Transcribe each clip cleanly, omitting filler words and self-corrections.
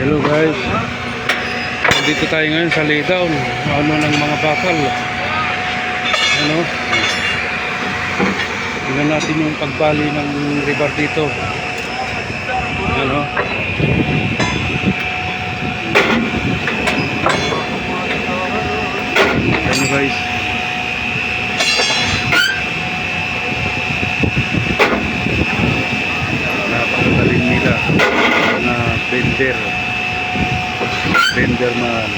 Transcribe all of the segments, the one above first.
Hello guys, dito tayo ngayon sa laydown ano ng mga bakal. Ano, tingnan natin yung pagbali ng rebar dito. Ano, ano guys, napakagaling nila na Benderman.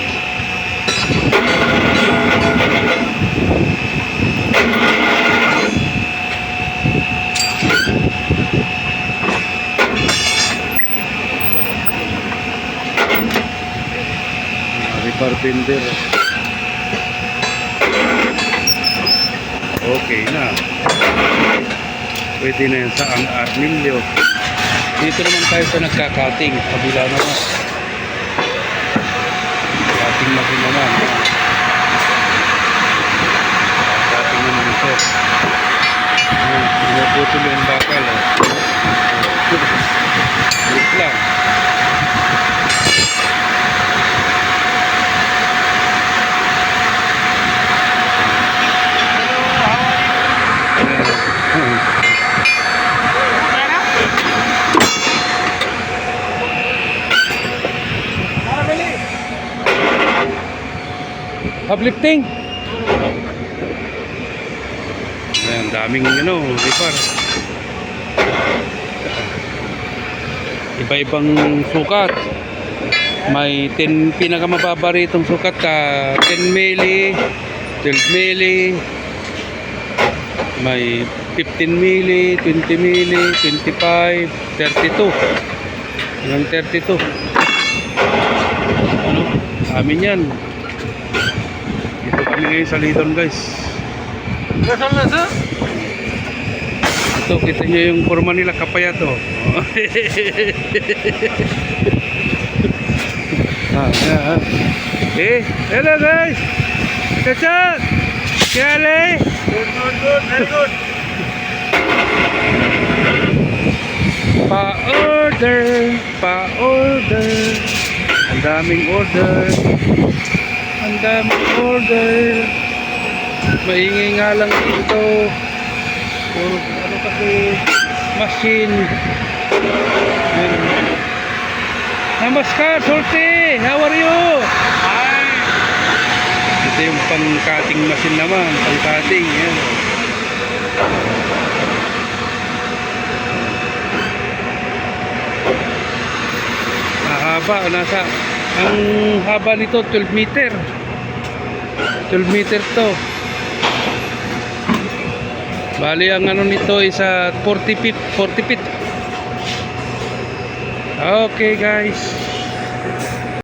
Rebar bender. Okay na. Pwede na yan sa ang arnilyo. Dito naman tayo sa nagkakating. Kabila naman. Kating machine naman. Kating naman ito. Pinuputol yung bakal. Ulit lang. Uplifting. Ayan, daming rebar. Iba-ibang sukat. May 10 pinakamababa ritong sukat ka 10 mili, 12 mili. May 15 mili, 20 mili, 25, 32. Hanggang 32. Ano? Amin yan. Dito kami ngayon sa laydown guys. Ito, kita nyo yung forma nila, kapayato. Hello guys. Kachat. Kale. Good. Very good. Pa-order. Ang daming order. Maingay nga lang dito. Puro ano kasi machine. Namaskar, Sulti. How are you? Hi. Ito yung pang-cutting machine naman. Pang-cutting. Yan. Haba. Ang haba nito 12 meter. 12 meter to. Bali ang nito is 40 feet. Okay guys.